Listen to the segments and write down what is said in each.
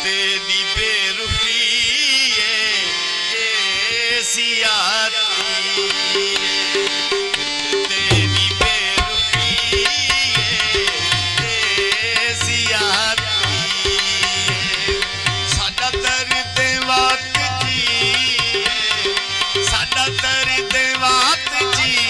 तेरी बेरुखी सियाती तेरी बेरुखी सियाती साडा दर्द वात जी साडा दर्द वात जी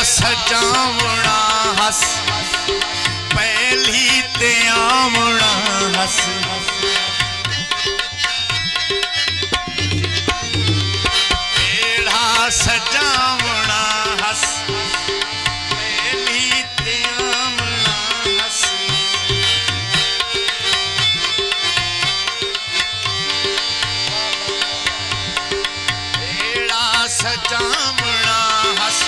सजावना हस पहली ते आवना हस बेड़ा सजावना हस पहली ते आवना हस बेड़ा सजावना हस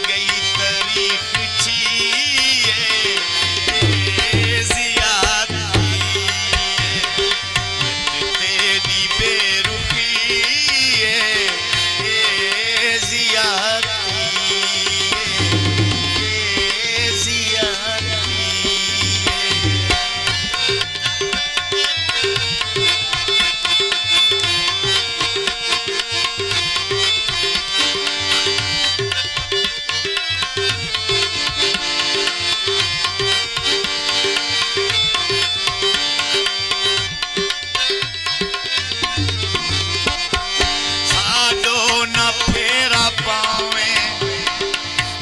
गई तारीख तेरी बेरुखी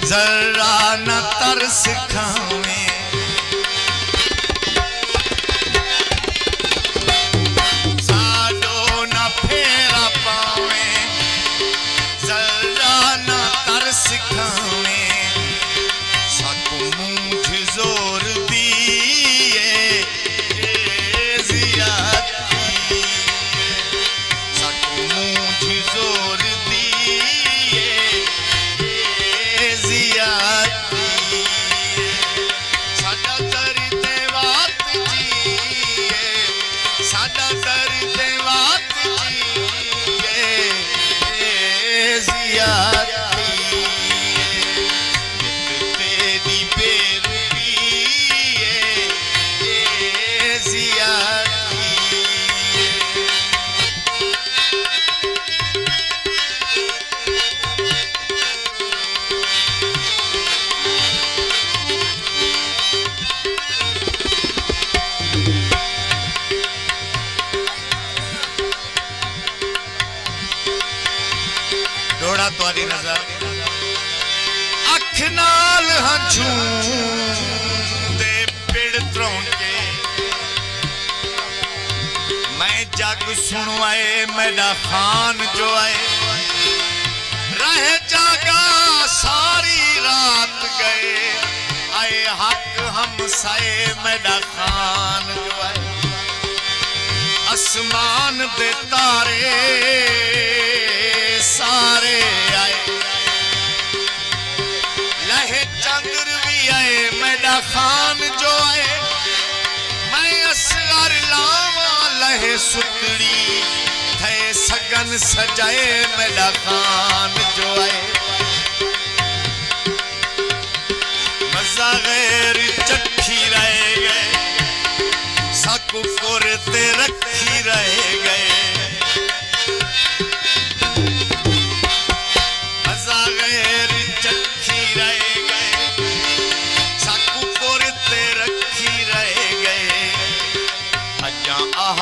जरा न तरस खावे साडो न फेरा पावे जरा न तरस खावे साकू मूझ जोर दिए जियाती साकू मूझ जोर दिए साडा दर्द वात जी साडा दर्द वात जी तेरी बेरुखी जियाती तुहारी नजर अख नाल हंझू दे पिड़ त्रौंके मैं जग सुनवाए मेरा खान जो आए रह जागा सारी रात गए आए हक हम साए मेरा खान जो आए आसमान दे तारे सारे आए लहे चंद्र भी आए मेरा खान जो आए मैं असगर लावा लहे सुतड़ी थे सगन सजाए मेरा खान जो आए मजा गैर चखी रह गए साकू कोरते रखी रह गए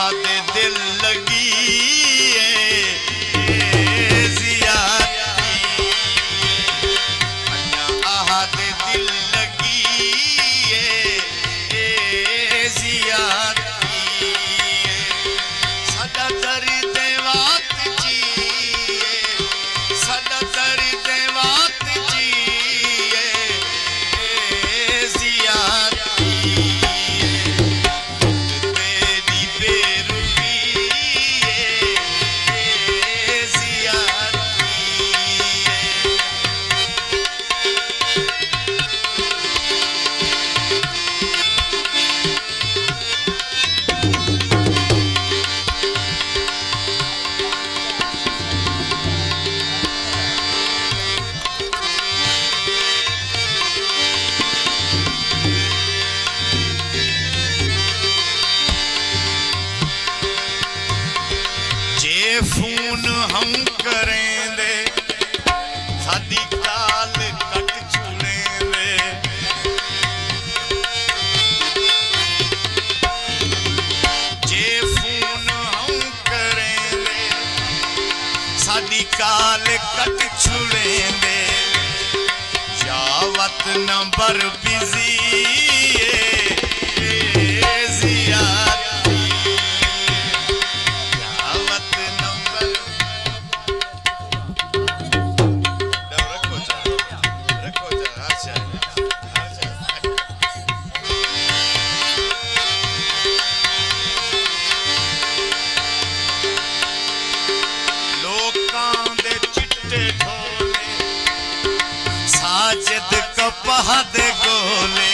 दे दिल लगी जियाती साडी काल कट छुले वे जे फोन हम करें वे साडी काल कट छुले वे जावत नंबर बिजी साजिद कपह दे गोले